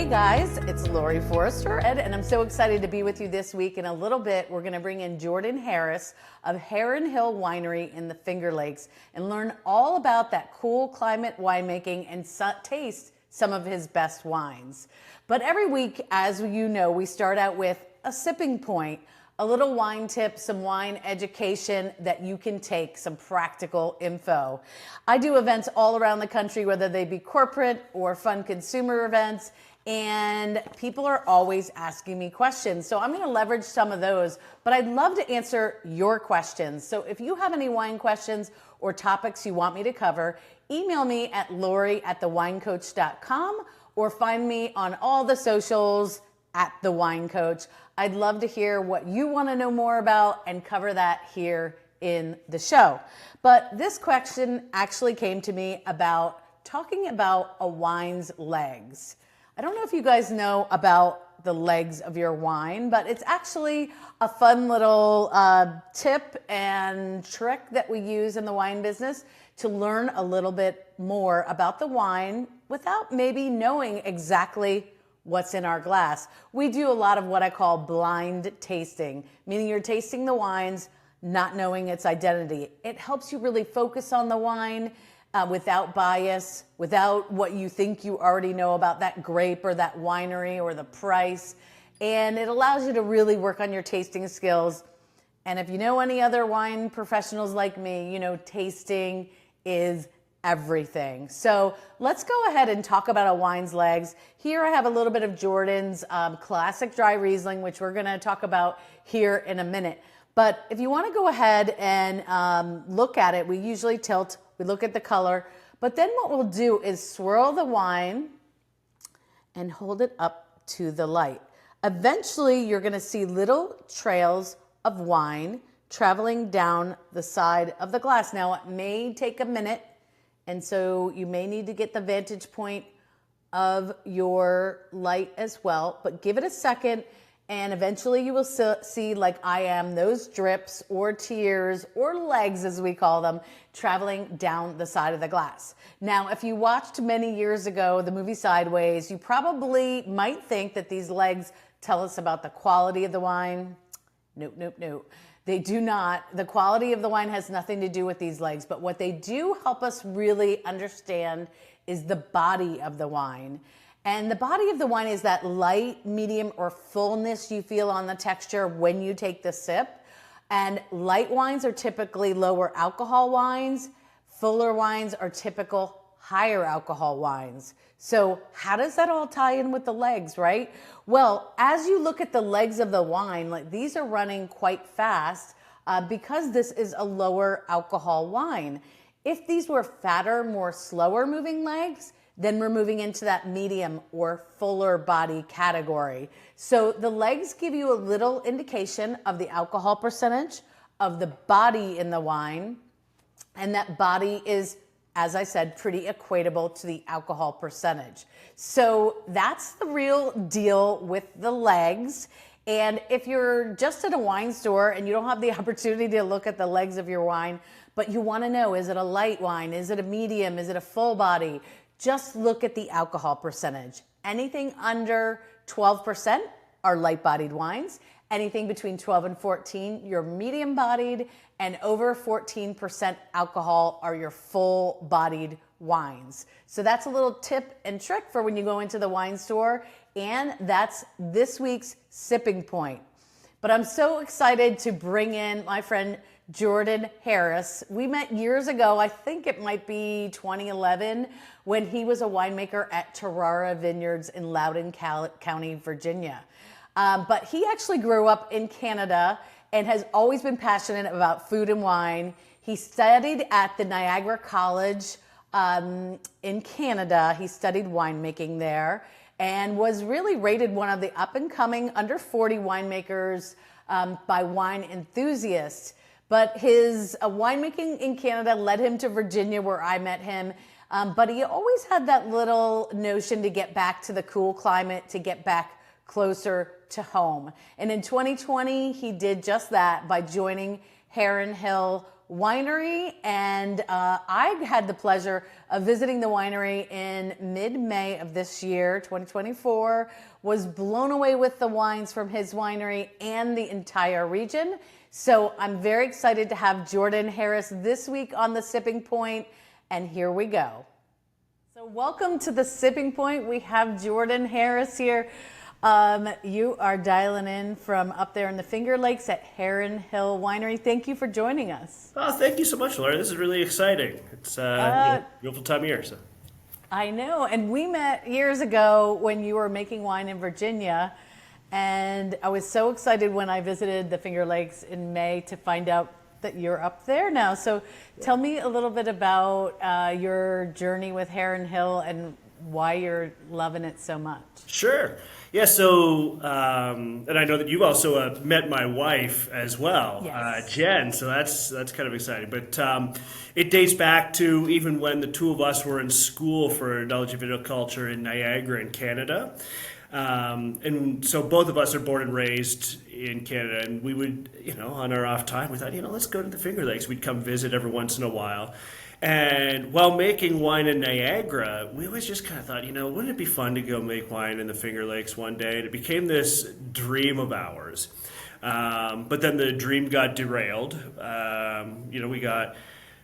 Hey guys, it's Laurie Forster, and I'm so excited to be with you this week. In a little bit, we're going to bring in Jordan Harris of Heron Hill Winery in the Finger Lakes and learn all about that cool climate winemaking and taste some of his best wines. But every week, as you know, we start out with a sipping point, a little wine tip, some wine education that you can take, some practical info. I do events all around the country, whether they be corporate or fun consumer events, and people are always asking me questions. So I'm going to leverage some of those, but I'd love to answer your questions. So if you have any wine questions or topics you want me to cover, email me at laurie@thewinecoach.com or find me on all the socials at The Wine Coach. I'd love to hear what you want to know more about and cover that here in the show. But this question actually came to me about talking about a wine's legs. I don't know if you guys know about the legs of your wine, but it's actually a fun little tip and trick that we use in the wine business to learn a little bit more about the wine without maybe knowing exactly what's in our glass. We do a lot of what I call blind tasting, meaning you're tasting the wines, not knowing its identity. It helps you really focus on the wine without bias, without what you think you already know about that grape or that winery or the price. And it allows you to really work on your tasting skills. And if you know any other wine professionals like me, you know tasting is everything. So let's go ahead and talk about a wine's legs. Here I have a little bit of Jordan's classic dry Riesling, which we're going to talk about here in a minute. But if you want to go ahead and look at it, we usually tilt, we look at the color, but then what we'll do is swirl the wine and hold it up to the light. Eventually, you're going to see little trails of wine traveling down the side of the glass. Now, it may take a minute, and so you may need to get the vantage point of your light as well, but give it a second and eventually you will see, like I am, those drips or tears or legs as we call them, traveling down the side of the glass. Now, if you watched many years ago the movie Sideways, you probably might think that these legs tell us about the quality of the wine. Nope, nope, nope. They do not. The quality of the wine has nothing to do with these legs, but what they do help us really understand is the body of the wine. And the body of the wine is that light, medium, or fullness you feel on the texture when you take the sip. And light wines are typically lower alcohol wines. Fuller wines are typical higher alcohol wines. So how does that all tie in with the legs, right? Well, as you look at the legs of the wine, like these are running quite fast because this is a lower alcohol wine. If these were fatter, more slower moving legs, then we're moving into that medium or fuller body category. So the legs give you a little indication of the alcohol percentage of the body in the wine. And that body is, as I said, pretty equatable to the alcohol percentage. So that's the real deal with the legs. And if you're just at a wine store and you don't have the opportunity to look at the legs of your wine, but you want to know, is it a light wine? Is it a medium? Is it a full body? Just look at the alcohol percentage. Anything under 12% are light-bodied wines. Anything between 12 and 14, you're medium-bodied, and over 14% alcohol are your full-bodied wines. So that's a little tip and trick for when you go into the wine store, and that's this week's sipping point. But I'm so excited to bring in my friend Jordan Harris. We met years ago, I think it might be 2011, when he was a winemaker at Tarara Vineyards in Loudoun County, Virginia. But he actually grew up in Canada and has always been passionate about food and wine. He studied at the Niagara College in Canada. He studied winemaking there and was really rated one of the up-and-coming under 40 winemakers by Wine Enthusiast. But his winemaking in Canada led him to Virginia, where I met him. But he always had that little notion to get back to the cool climate, to get back closer to home. And in 2020, he did just that by joining Heron Hill Winery, and I had the pleasure of visiting the winery in mid-May of this year, 2024, was blown away with the wines from his winery and the entire region. So I'm very excited to have Jordan Harris this week on The Sipping Point, and here we go. So welcome to The Sipping Point. We have Jordan Harris here. You are dialing in from up there in the Finger Lakes at Heron Hill Winery. Thank you for joining us. Oh, thank you so much, Laurie. This is really exciting. It's beautiful time of year. So. I know, and we met years ago when you were making wine in Virginia, and I was so excited when I visited the Finger Lakes in May to find out that you're up there now. So tell me a little bit about your journey with Heron Hill and why you're loving it so much. Sure. Yeah, so, and I know that you've also met my wife as well, yes. Jen, so that's kind of exciting. But it dates back to even when the two of us were in school for knowledge of viticulture in Niagara in Canada. And so both of us are born and raised in Canada, and we would, on our off time, we thought, let's go to the Finger Lakes. We'd come visit every once in a while. And while making wine in Niagara, we always just kind of thought, wouldn't it be fun to go make wine in the Finger Lakes one day? And it became this dream of ours. But then the dream got derailed. We got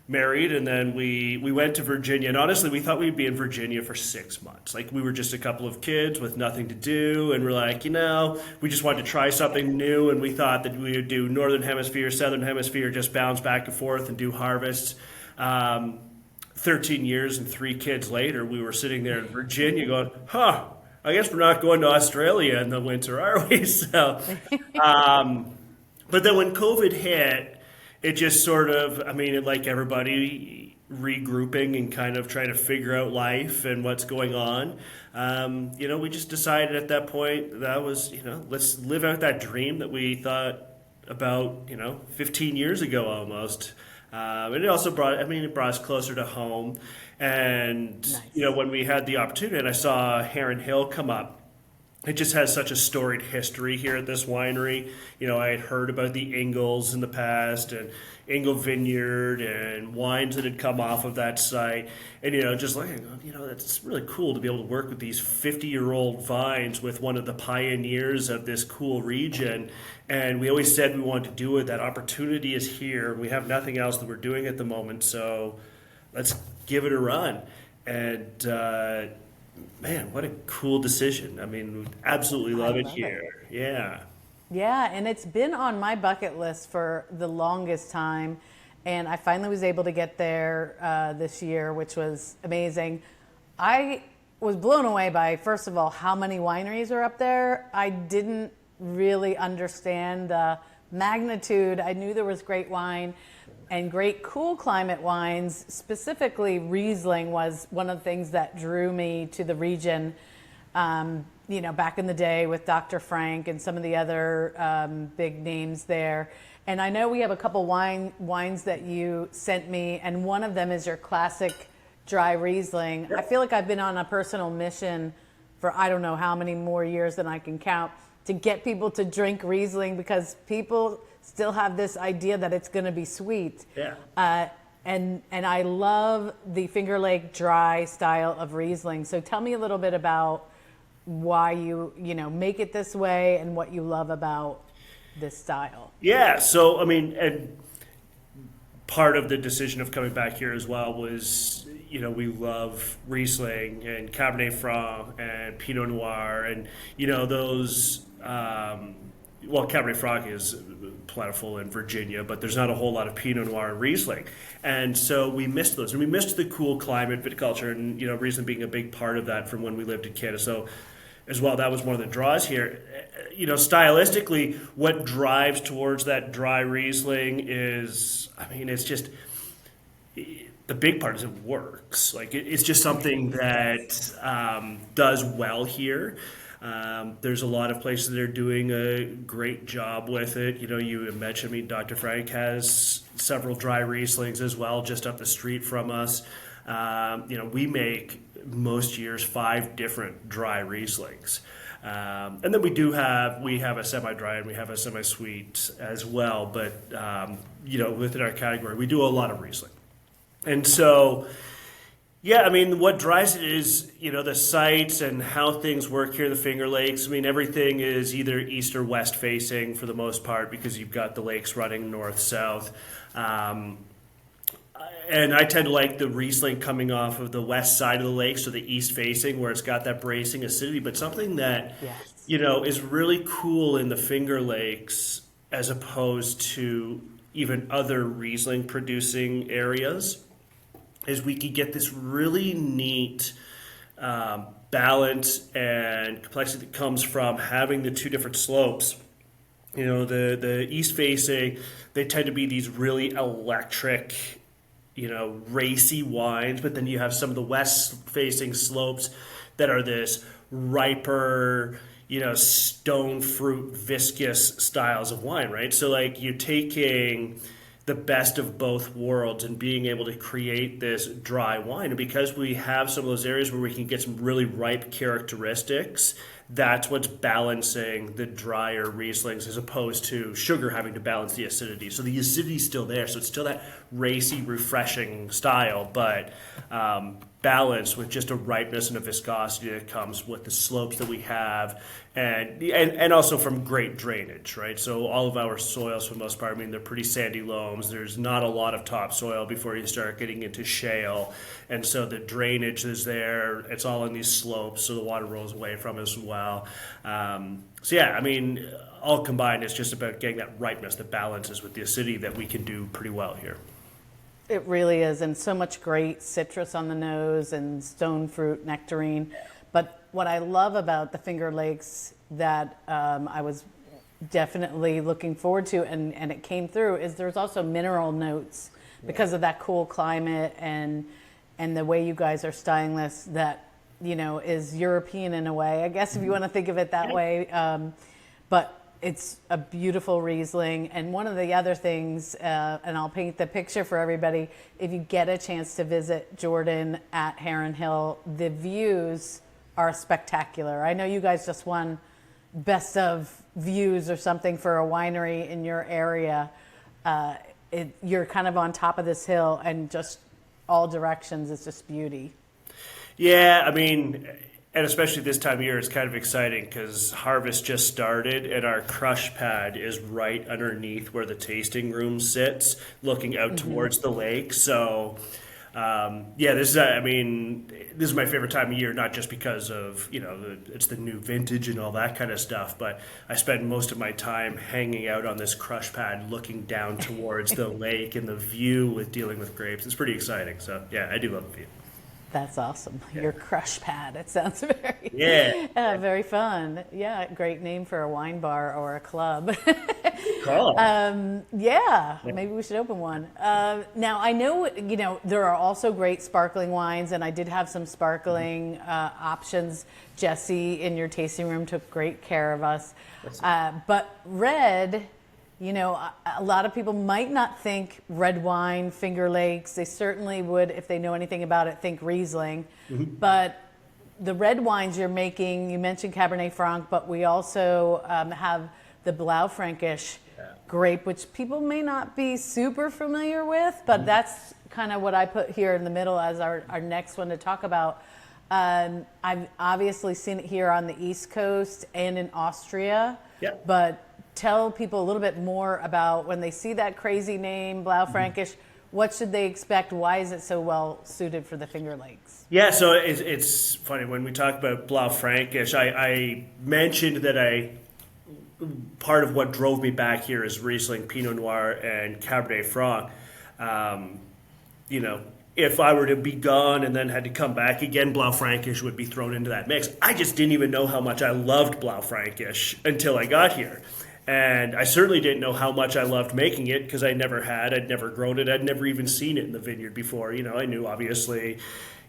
married, and then we went to Virginia. And honestly, we thought we'd be in Virginia for 6 months. Like, we were just a couple of kids with nothing to do. And we're like, we just wanted to try something new. And we thought that we would do Northern Hemisphere, Southern Hemisphere, just bounce back and forth and do harvests. 13 years and 3 kids later, we were sitting there in Virginia going, I guess we're not going to Australia in the winter, are we? So, but then when COVID hit, it just sort of, like everybody, regrouping and kind of trying to figure out life and what's going on. We just decided at that point that was, let's live out that dream that we thought about, 15 years ago almost. And it also brought us closer to home. And, nice. When we had the opportunity, and I saw Heron Hill come up, it just has such a storied history here at this winery. I had heard about the Ingles in the past and Ingle Vineyard and wines that had come off of that site. And, just like, it's really cool to be able to work with these 50-year-old vines with one of the pioneers of this cool region. And we always said we wanted to do it. That opportunity is here. We have nothing else that we're doing at the moment. So let's give it a run. And, man, what a cool decision. Absolutely love it here. Yeah. Yeah, and it's been on my bucket list for the longest time, and I finally was able to get there this year, which was amazing. I was blown away by, first of all, how many wineries are up there. I didn't really understand the magnitude. I knew there was great wine and great cool climate wines. Specifically, Riesling was one of the things that drew me to the region. Back in the day with Dr. Frank and some of the other big names there. And I know we have a couple wines that you sent me, and one of them is your classic dry Riesling. I feel like I've been on a personal mission for I don't know how many more years than I can count to get people to drink Riesling, because people still have this idea that it's going to be sweet. Yeah. And I love the Finger Lake dry style of Riesling. So tell me a little bit about why you make it this way and what you love about this style. Yeah, so and part of the decision of coming back here as well was, we love Riesling and Cabernet Franc and Pinot Noir and, those, Cabernet Franc is plentiful in Virginia, but there's not a whole lot of Pinot Noir and Riesling. And so we missed those. And we missed the cool climate viticulture and, Riesling being a big part of that from when we lived in Canada. So as well, that was one of the draws here. Stylistically, what drives towards that dry Riesling is, it's just, the big part is it works. Like, it's just something that does well here. There's a lot of places that are doing a great job with it. You mentioned Dr. Frank has several dry Rieslings as well, just up the street from us. We make most years 5 different dry Rieslings. And then we have a semi-dry and we have a semi-sweet as well. But, within our category, we do a lot of Riesling. And so, yeah, I mean, what drives it is, the sites and how things work here in the Finger Lakes. I mean, everything is either east or west facing for the most part because you've got the lakes running north-south. And I tend to like the Riesling coming off of the west side of the lake, so the east facing, where it's got that bracing acidity. But something that, is really cool in the Finger Lakes as opposed to even other Riesling producing areas is we could get this really neat balance and complexity that comes from having the 2 different slopes. The east facing, they tend to be these really electric, racy wines, but then you have some of the west facing slopes that are this riper, stone fruit, viscous styles of wine, right? So like you're taking the best of both worlds and being able to create this dry wine. And because we have some of those areas where we can get some really ripe characteristics, that's what's balancing the drier Rieslings as opposed to sugar having to balance the acidity. So the acidity's still there, so it's still that racy, refreshing style, but balanced with just a ripeness and a viscosity that comes with the slopes that we have, and also from great drainage, right? So all of our soils, for the most part, I mean, they're pretty sandy loams. There's not a lot of topsoil before you start getting into shale, and so the drainage is there. It's all in these slopes, so the water rolls away from it as well. All combined, it's just about getting that ripeness that balances with the acidity that we can do pretty well here. It really is, and so much great citrus on the nose and stone fruit, nectarine. But what I love about the Finger Lakes that I was definitely looking forward to, and it came through, is there's also mineral notes because of that cool climate and the way you guys are styling this that, is European in a way, I guess, if you want to think of it that way. But it's a beautiful Riesling. And one of the other things, and I'll paint the picture for everybody, if you get a chance to visit Jordan at Heron Hill, the views are spectacular. I know you guys just won Best of Views or something for a winery in your area. You're kind of on top of this hill and just all directions, it's just beauty. Yeah, I mean, and especially this time of year, it's kind of exciting because harvest just started and our crush pad is right underneath where the tasting room sits, looking out towards the lake. So, this is my favorite time of year, not just because of, it's the new vintage and all that kind of stuff, but I spend most of my time hanging out on this crush pad, looking down towards the lake and the view with dealing with grapes. It's pretty exciting. So, yeah, I do love the view. That's awesome. Yeah. Your crush pad. It sounds very fun. Yeah, great name for a wine bar or a club. Cool. Maybe we should open one. Now, I know, there are also great sparkling wines, and I did have some sparkling options. Jesse in your tasting room took great care of us. But red, a lot of people might not think red wine, Finger Lakes. They certainly would, if they know anything about it, think Riesling. But the red wines you're making, you mentioned Cabernet Franc, but we also have the Blaufränkisch grape, which people may not be super familiar with, but that's kind of what I put here in the middle as our next one to talk about. I've obviously seen it here on the East Coast and in Austria, but tell people a little bit more about when they see that crazy name, Blaufränkisch, what should they expect? Why is it so well suited for the Finger Lakes? Yeah, so it's funny, when we talk about Blaufränkisch, I mentioned that part of what drove me back here is Riesling, Pinot Noir, and Cabernet Franc. If I were to be gone and then had to come back again, Blaufränkisch would be thrown into that mix. I just didn't even know how much I loved Blaufränkisch until I got here. And I certainly didn't know how much I loved making it because I'd never grown it. I'd never even seen it in the vineyard before. I knew obviously,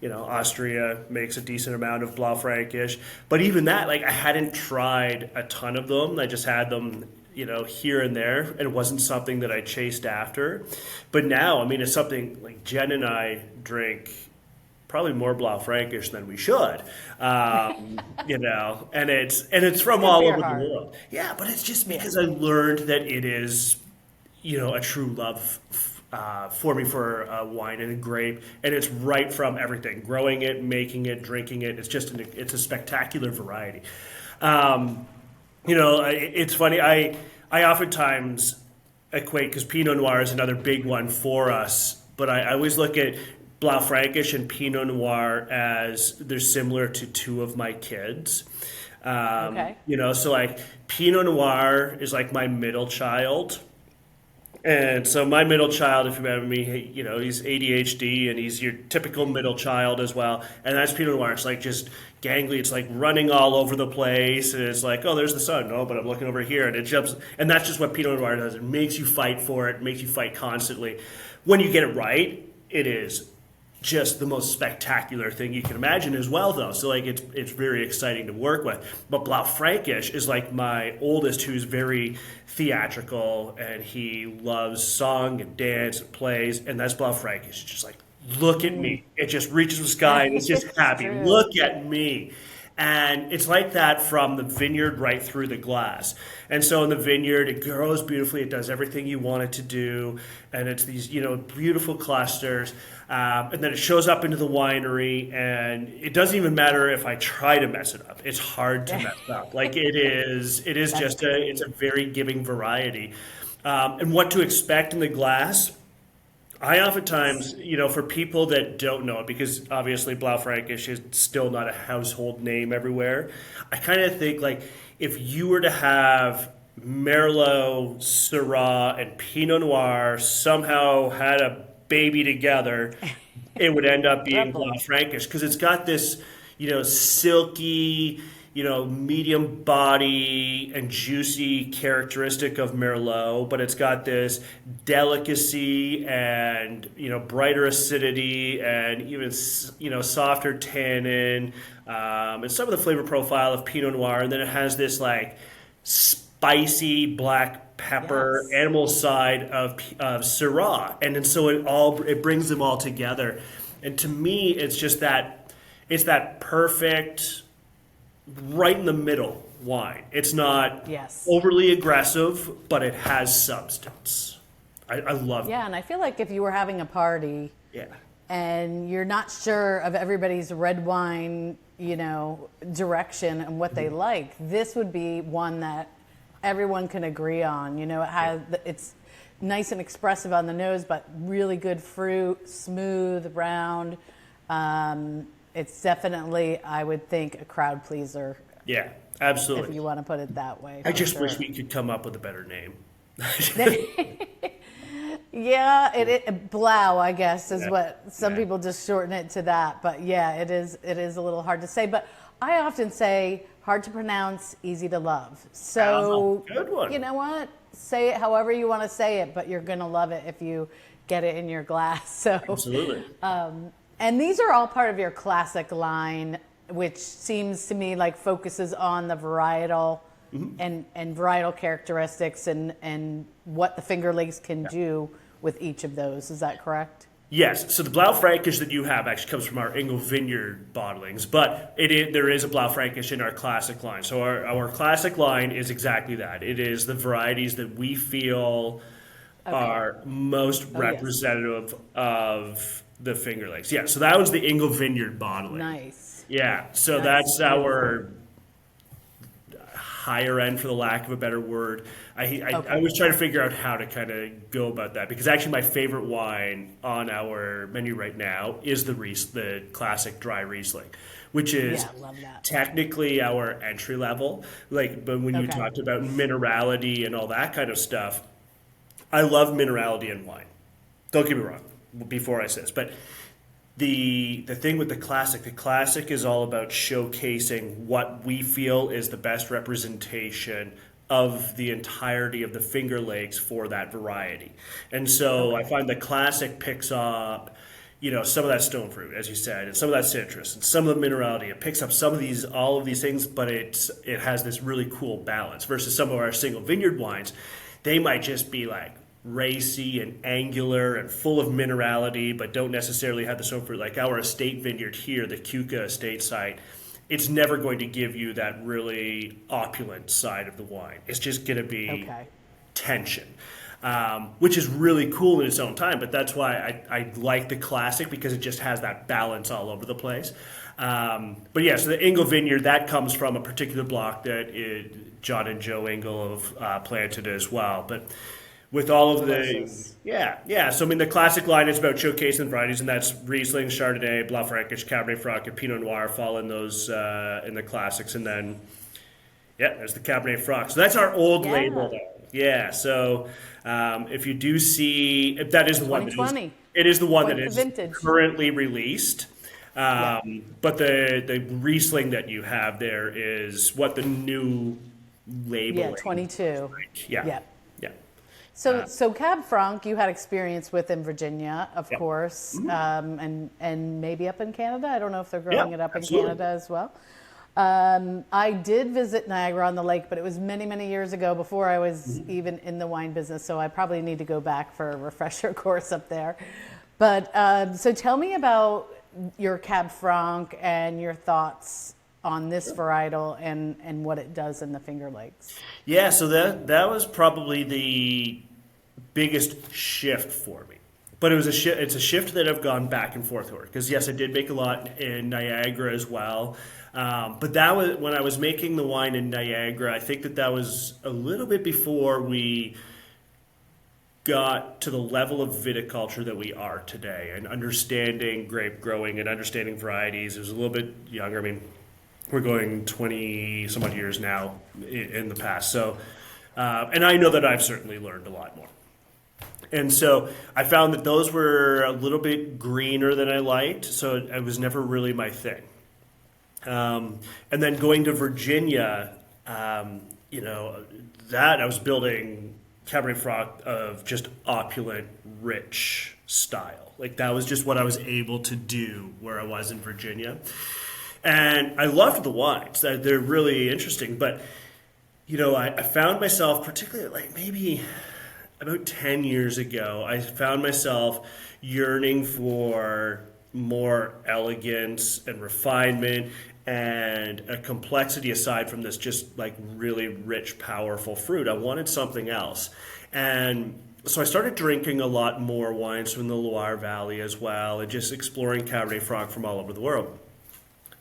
Austria makes a decent amount of Blaufränkisch. But even that, I hadn't tried a ton of them. I just had them, here and there. And it wasn't something that I chased after. But now, it's something like Jen and I drink probably more Blaufränkisch than we should, and it's from all over the world. Yeah, but it's just because I learned that it is, a true love for me for wine and a grape, and it's right from everything: growing it, making it, drinking it. It's just it's a spectacular variety. It's funny. I oftentimes equate, because Pinot Noir is another big one for us, but I always look at Blaufränkisch and Pinot Noir as they're similar to two of my kids. So like Pinot Noir is like my middle child. And so my middle child, if you remember me, he's ADHD and he's your typical middle child as well. And that's Pinot Noir. It's like just gangly. It's like running all over the place. And it's like, oh, there's the sun. No, but I'm looking over here. And it jumps. And that's just what Pinot Noir does. It makes you fight for it. It makes you fight constantly. When you get it right, it is just the most spectacular thing you can imagine as well, though. So like it's very exciting to work with. But Blaufränkisch is like my oldest, who's very theatrical, and he loves song and dance and plays, and that's Blaufränkisch. It's just like, look at me. It just reaches the sky and it's just happy. True. Look at me. And it's like that from the vineyard right through the glass. And so in the vineyard, it grows beautifully. It does everything you want it to do. And it's these, beautiful clusters. And then it shows up into the winery. And it doesn't even matter if I try to mess it up. It's hard to mess up. Like it's a very giving variety. And what to expect in the glass. I oftentimes, for people that don't know it, because obviously Blaufränkisch is still not a household name everywhere, I kind of think like if you were to have Merlot, Syrah, and Pinot Noir somehow had a baby together, it would end up being Blaufränkisch, because it's got this, silky, medium body and juicy characteristic of Merlot, but it's got this delicacy and, brighter acidity and even, softer tannin, and some of the flavor profile of Pinot Noir. And then it has this like spicy black pepper animal side of Syrah. And then so it brings them all together. And to me, it's that perfect, right in the middle wine. It's not overly aggressive, but it has substance. I love it. Yeah, and I feel like if you were having a party and you're not sure of everybody's red wine, direction and what they like, this would be one that everyone can agree on. It's nice and expressive on the nose, but really good fruit, smooth, round. It's definitely, I would think, a crowd pleaser. Yeah, absolutely. If you want to put it that way. I just wish we could come up with a better name. Yeah, Blau, I guess, is what some people just shorten it to that. But yeah, it is a little hard to say. But I often say hard to pronounce, easy to love. So good one. You know what? Say it however you want to say it, but you're going to love it if you get it in your glass. So absolutely. And these are all part of your classic line, which seems to me like focuses on the varietal and varietal characteristics and what the finger lakes can do with each of those. Is that correct? Yes. So the Blaufränkisch that you have actually comes from our Ingle Vineyard bottlings, but there is a Blaufränkisch in our classic line. So our classic line is exactly that. It is the varieties that we feel are most representative of the Finger Lakes. Yeah, so that was the Ingle Vineyard bottling. Nice. Yeah, so that's our higher end, for the lack of a better word. I was trying to figure out how to kind of go about that, because actually my favorite wine on our menu right now is the classic dry Riesling, which is technically our entry level. But when you talked about minerality and all that kind of stuff, I love minerality in wine. Don't get me wrong, before I say this, but the thing with the classic is all about showcasing what we feel is the best representation of the entirety of the Finger Lakes for that variety. And so I find the classic picks up, some of that stone fruit, as you said, and some of that citrus, and some of the minerality. It picks up all of these things, but it has this really cool balance versus some of our single vineyard wines. They might just be like racy and angular and full of minerality, but don't necessarily have the soap fruit. Like our estate vineyard here, the Cuca estate site, it's never going to give you that really opulent side of the wine. It's just going to be tension, which is really cool in its own time. But that's why I like the classic, because it just has that balance all over the place. But yeah, so the Ingle Vineyard, that comes from a particular block that John and Joe Ingle have planted as well. But with all of the, so I mean, the classic line is about showcasing the varieties, and that's Riesling, Chardonnay, Blaufränkisch, Cabernet Franc, and Pinot Noir fall in those, in the classics. And then, there's the Cabernet Franc. So that's our old label there. Yeah, so if you do see, if that is the one that is, it is the one that is currently released. But the Riesling that you have there is what the new label is. 22. Yeah. So Cab Franc, you had experience with in Virginia, of course, and maybe up in Canada. I don't know if they're growing it up in Canada as well. I did visit Niagara-on-the-Lake, but it was many, many years ago before I was even in the wine business, so I probably need to go back for a refresher course up there. But so tell me about your Cab Franc and your thoughts on this varietal and what it does in the Finger Lakes. Yeah, so that was probably the biggest shift for me. But it's a shift that I've gone back and forth over. Because yes, I did make a lot in Niagara as well. But that was when I was making the wine in Niagara. I think that was a little bit before we got to the level of viticulture that we are today, and understanding grape growing and understanding varieties. It was a little bit younger. I mean, we're going 20 some odd years now in the past. So, and I know that I've certainly learned a lot more. And so I found that those were a little bit greener than I liked. So it was never really my thing. And then going to Virginia, that I was building Cabernet Franc of just opulent, rich style. Like that was just what I was able to do where I was in Virginia. And I loved the wines. They're really interesting. But, I found myself, particularly like maybe about 10 years ago, I found myself yearning for more elegance and refinement and a complexity aside from this just like really rich, powerful fruit. I wanted something else. And so I started drinking a lot more wines from the Loire Valley as well, and just exploring Cabernet Franc from all over the world.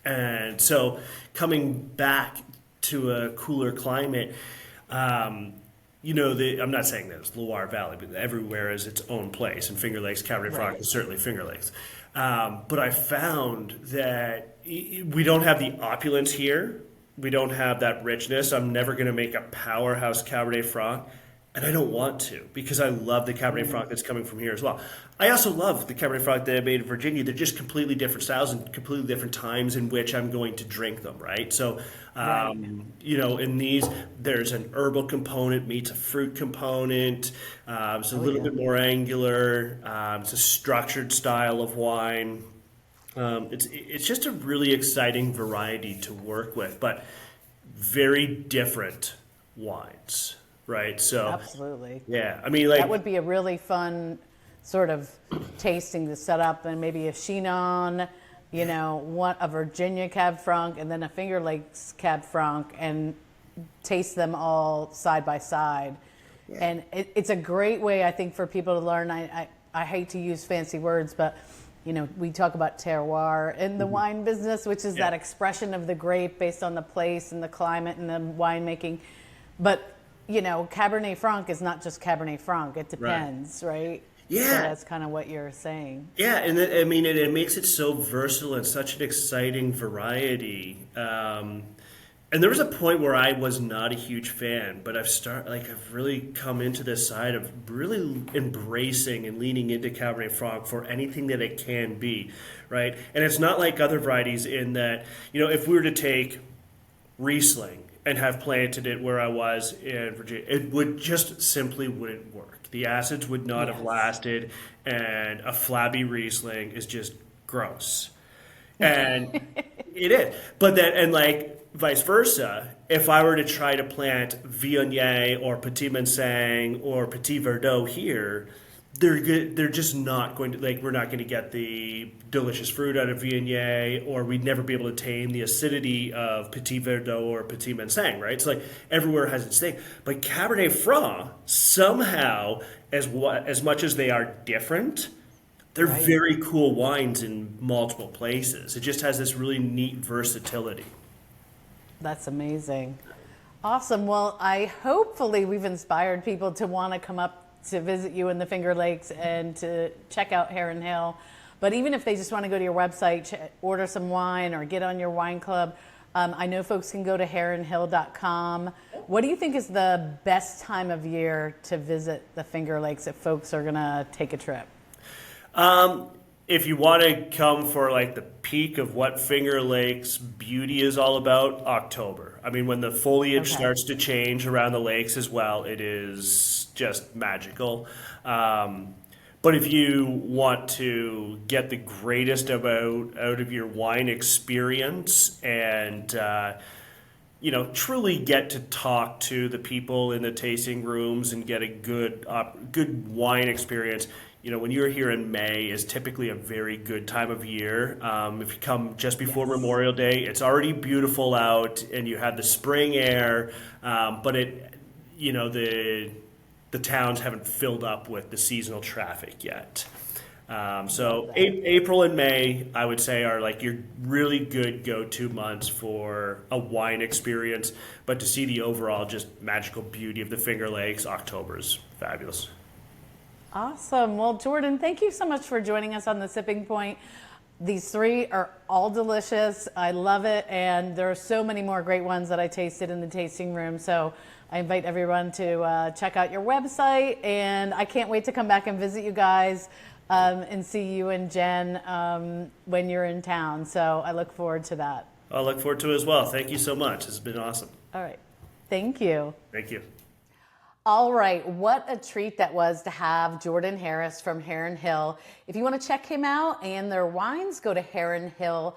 And so coming back to a cooler climate, I'm not saying that it's Loire Valley, but everywhere is its own place. And Finger Lakes, Cabernet Franc is certainly Finger Lakes. But I found that we don't have the opulence here. We don't have that richness. I'm never going to make a powerhouse Cabernet Franc. And I don't want to, because I love the Cabernet Franc that's coming from here as well. I also love the Cabernet Franc that I made in Virginia. They're just completely different styles and completely different times in which I'm going to drink them, right? So, in these, there's an herbal component meets a fruit component. It's a little bit more angular. It's a structured style of wine. It's just a really exciting variety to work with, but very different wines. Right. So absolutely. Yeah. I mean, like that would be a really fun sort of tasting to set up, and maybe a Chinon, a Virginia Cab Franc and then a Finger Lakes Cab Franc, and taste them all side by side. Yeah. And it's a great way, I think, for people to learn. I hate to use fancy words, but we talk about terroir in the wine business, which is that expression of the grape based on the place and the climate and the winemaking. But Cabernet Franc is not just Cabernet Franc. It depends, right? Yeah. So that's kind of what you're saying. Yeah, and it makes it so versatile and such an exciting variety. And there was a point where I was not a huge fan, but I've really come into this side of really embracing and leaning into Cabernet Franc for anything that it can be, right? And it's not like other varieties in that, if we were to take Riesling and have planted it where I was in Virginia, it would just simply wouldn't work. The acids would not have lasted, and a flabby Riesling is just gross. And it is. But then, and like vice versa, if I were to try to plant Viognier or Petit Manseng or Petit Verdot here, they're good. They're just not going to, like, we're not going to get the delicious fruit out of Viognier, or we'd never be able to tame the acidity of Petit Verdot or Petit Manseng, right? So like everywhere has its thing. But Cabernet Franc, somehow, as much as they are different, they're very cool wines in multiple places. It just has this really neat versatility. That's amazing. Awesome. Well, hopefully we've inspired people to want to come up to visit you in the Finger Lakes and to check out Heron Hill. But even if they just want to go to your website, order some wine or get on your wine club, I know folks can go to heronhill.com. What do you think is the best time of year to visit the Finger Lakes if folks are going to take a trip? If you want to come for like the peak of what Finger Lakes beauty is all about, October. I mean, when the foliage starts to change around the lakes as well, it is just magical. But if you want to get the greatest out of your wine experience and truly get to talk to the people in the tasting rooms and get a good wine experience, when you're here in May is typically a very good time of year. If you come just before Memorial Day, it's already beautiful out and you have the spring air, but the towns haven't filled up with the seasonal traffic yet. So April and May, I would say, are like your really good go-to months for a wine experience. But to see the overall just magical beauty of the Finger Lakes, October is fabulous. Awesome. Well, Jordan, thank you so much for joining us on The Sipping Point. These three are all delicious. I love it. And there are so many more great ones that I tasted in the tasting room. So I invite everyone to check out your website. And I can't wait to come back and visit you guys and see you and Jen when you're in town. So I look forward to that. I look forward to it as well. Thank you so much. This has been awesome. All right. Thank you. Thank you. All right, what a treat that was to have Jordan Harris from Heron Hill. If you want to check him out and their wines, go to heronhill.com.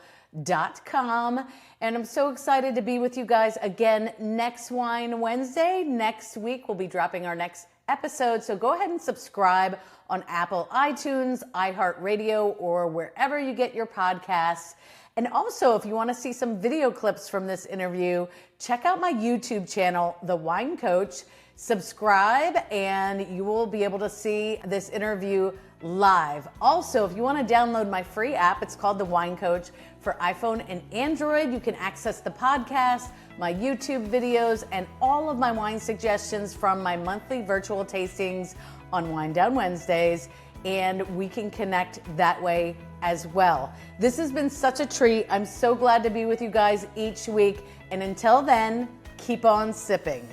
And I'm so excited to be with you guys again next Wine Wednesday. Next week, we'll be dropping our next episode. So go ahead and subscribe on Apple iTunes, iHeartRadio, or wherever you get your podcasts. And also, if you want to see some video clips from this interview, check out my YouTube channel, The Wine Coach. Subscribe and you will be able to see this interview live. Also, if you want to download my free app, it's called The Wine Coach for iPhone and Android. You can access the podcast, my YouTube videos, and all of my wine suggestions from my monthly virtual tastings on Wine Down Wednesdays, and we can connect that way as well. This has been such a treat. I'm so glad to be with you guys each week, and until then, keep on sipping.